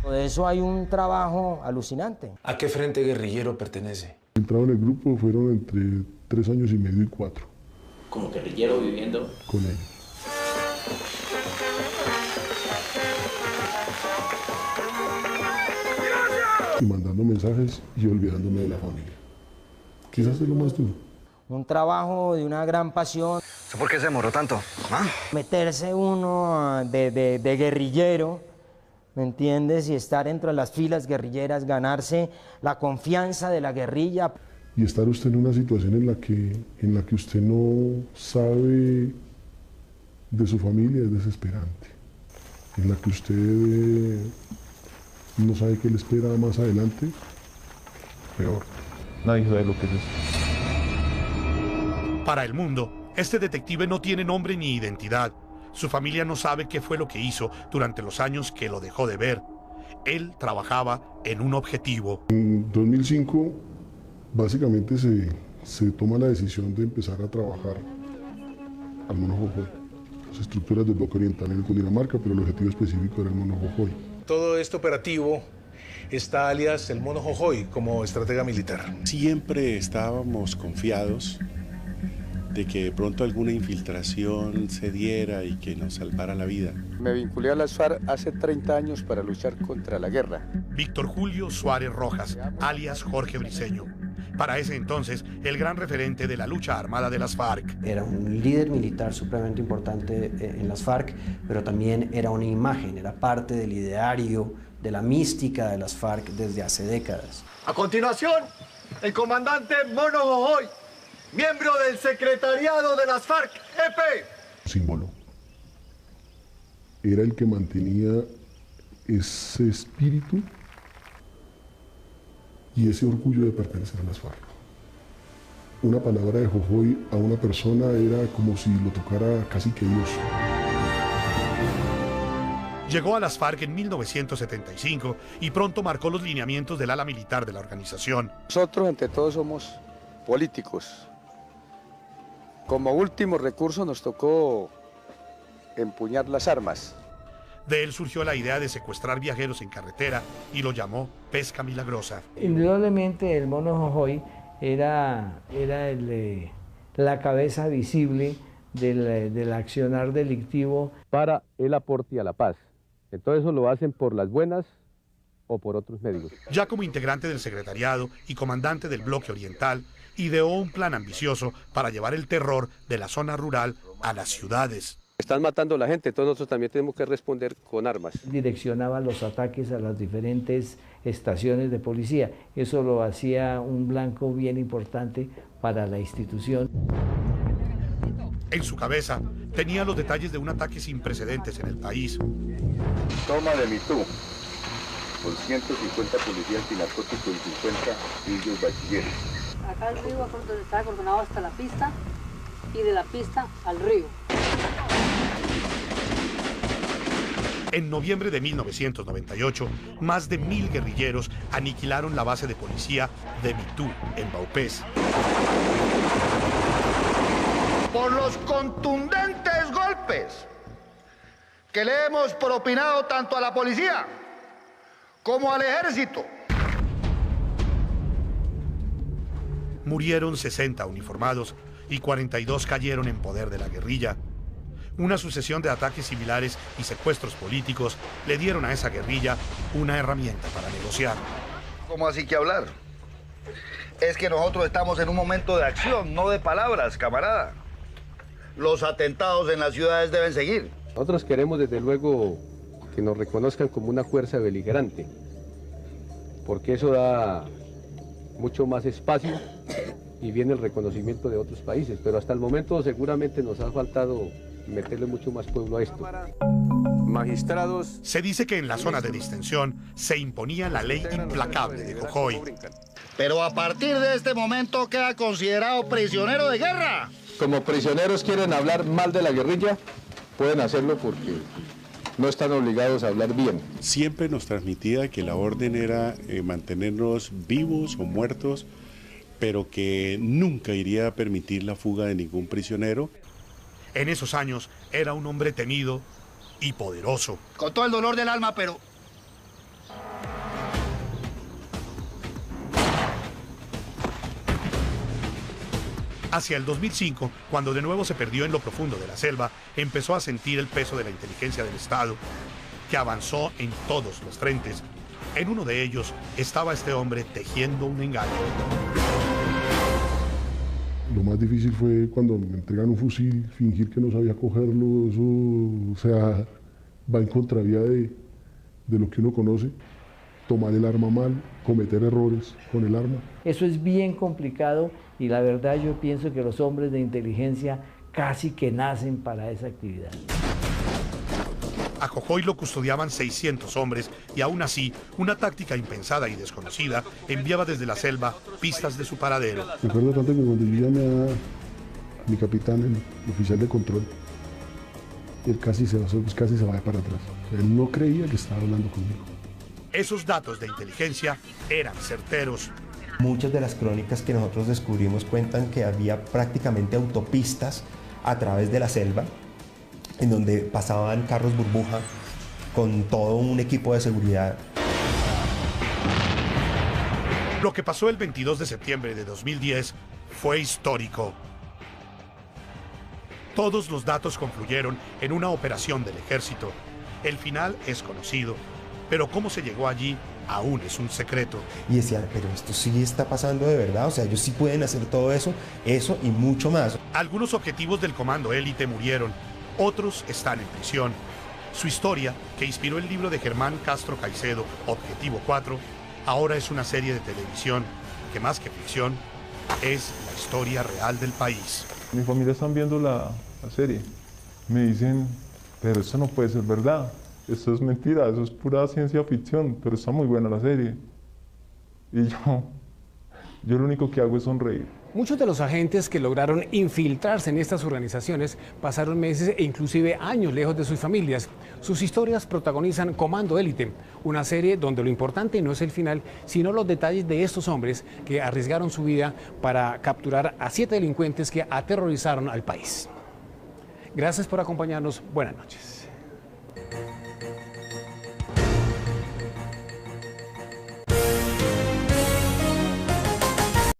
De eso hay un trabajo alucinante. ¿A qué frente guerrillero pertenece? Entraron en el grupo, fueron entre 3 años y medio y 4. ¿Como guerrillero viviendo? Con él. Y mandando mensajes y olvidándome de la familia. Quizás es lo más duro. Un trabajo de una gran pasión. ¿Por qué se demoró tanto? ¿Ah? Meterse uno de guerrillero, ¿me entiendes? Y estar entre las filas guerrilleras, ganarse la confianza de la guerrilla. Y estar usted en una situación en la que usted no sabe de su familia es desesperante. En la que usted no sabe qué le espera más adelante, peor. Nadie sabe lo que es eso. Para el mundo, este detective no tiene nombre ni identidad. Su familia no sabe qué fue lo que hizo durante los años que lo dejó de ver. Él trabajaba en un objetivo. En 2005, básicamente se toma la decisión de empezar a trabajar al Mono Jojoy. Las estructuras del bloque oriental en Cundinamarca, pero el objetivo específico era el Mono Jojoy. Todo este operativo está alias el Mono Jojoy como estratega militar. Siempre estábamos confiados de que de pronto alguna infiltración se diera y que nos salvara la vida. Me vinculé a las FARC hace 30 años para luchar contra la guerra. Víctor Julio Suárez Rojas, alias Jorge Briceño. Para ese entonces, el gran referente de la lucha armada de las FARC. Era un líder militar supremamente importante en las FARC, pero también era una imagen, era parte del ideario, de la mística de las FARC desde hace décadas. A continuación, el comandante Mono Jojoy, miembro del secretariado de las FARC-EP. Símbolo. Era el que mantenía ese espíritu y ese orgullo de pertenecer a las FARC. Una palabra de Jojoy a una persona era como si lo tocara casi que Dios. Llegó a las FARC en 1975 y pronto marcó los lineamientos del ala militar de la organización. Nosotros, entre todos, somos políticos. Como último recurso nos tocó empuñar las armas. De él surgió la idea de secuestrar viajeros en carretera y lo llamó pesca milagrosa. Indudablemente el Mono Jojoy era la cabeza visible del accionar delictivo. Para el aporte a la paz. Entonces eso lo hacen por las buenas o por otros medios. Ya como integrante del secretariado y comandante del bloque oriental, ideó un plan ambicioso para llevar el terror de la zona rural a las ciudades. Están matando a la gente, entonces nosotros también tenemos que responder con armas. Direccionaba los ataques a las diferentes estaciones de policía. Eso lo hacía un blanco bien importante para la institución. En su cabeza tenía los detalles de un ataque sin precedentes en el país. Toma de mi tú. con 150 policías antinarcóticos y 50 indios bachilleres. Acá el río está acordonado hasta la pista y de la pista al río. En noviembre de 1998, más de 1000 guerrilleros aniquilaron la base de policía de Mitú, en Vaupés. Por los contundentes golpes que le hemos propinado tanto a la policía como al ejército. Murieron 60 uniformados y 42 cayeron en poder de la guerrilla. Una sucesión de ataques similares y secuestros políticos le dieron a esa guerrilla una herramienta para negociar. ¿Cómo así que hablar? Es que nosotros estamos en un momento de acción, no de palabras, camarada. Los atentados en las ciudades deben seguir. Nosotros queremos desde luego que nos reconozcan como una fuerza beligerante, porque eso da mucho más espacio y viene el reconocimiento de otros países, pero hasta el momento seguramente nos ha faltado meterle mucho más pueblo a esto. Magistrados. Se dice que en la zona de distensión se imponía la ley implacable de Jojoy. Pero a partir de este momento queda considerado prisionero de guerra. Como prisioneros quieren hablar mal de la guerrilla, pueden hacerlo porque no están obligados a hablar bien. Siempre nos transmitía que la orden era mantenernos vivos o muertos, pero que nunca iría a permitir la fuga de ningún prisionero. En esos años era un hombre temido y poderoso. Con todo el dolor del alma, pero... Hacia el 2005, cuando de nuevo se perdió en lo profundo de la selva, empezó a sentir el peso de la inteligencia del Estado, que avanzó en todos los frentes. En uno de ellos estaba este hombre tejiendo un engaño. Lo más difícil fue cuando me entregan un fusil, fingir que no sabía cogerlo, eso, o sea, va en contravía de lo que uno conoce, tomar el arma mal, cometer errores con el arma. Eso es bien complicado y la verdad yo pienso que los hombres de inteligencia casi que nacen para esa actividad. A Jojoy lo custodiaban 600 hombres y aún así, una táctica impensada y desconocida enviaba desde la selva pistas de su paradero. Me acuerdo tanto que cuando yo llamé a mi capitán, el oficial de control, él casi se va para atrás. Él no creía que estaba hablando conmigo. Esos datos de inteligencia eran certeros. Muchas de las crónicas que nosotros descubrimos cuentan que había prácticamente autopistas a través de la selva, en donde pasaban carros burbuja con todo un equipo de seguridad. Lo que pasó el 22 de septiembre de 2010 fue histórico. Todos los datos confluyeron en una operación del ejército. El final es conocido, pero cómo se llegó allí aún es un secreto. Y decía, pero esto sí está pasando de verdad, o sea, ellos sí pueden hacer todo eso y mucho más. Algunos objetivos del Comando Élite murieron, otros están en prisión. Su historia, que inspiró el libro de Germán Castro Caicedo, Objetivo 4, ahora es una serie de televisión que más que ficción, es la historia real del país. Mi familia están viendo la serie. Me dicen, pero esto no puede ser verdad. Esto es mentira, eso es pura ciencia ficción, pero está muy buena la serie. Y yo lo único que hago es sonreír. Muchos de los agentes que lograron infiltrarse en estas organizaciones pasaron meses e inclusive años lejos de sus familias. Sus historias protagonizan Comando Élite, una serie donde lo importante no es el final, sino los detalles de estos hombres que arriesgaron su vida para capturar a 7 delincuentes que aterrorizaron al país. Gracias por acompañarnos. Buenas noches.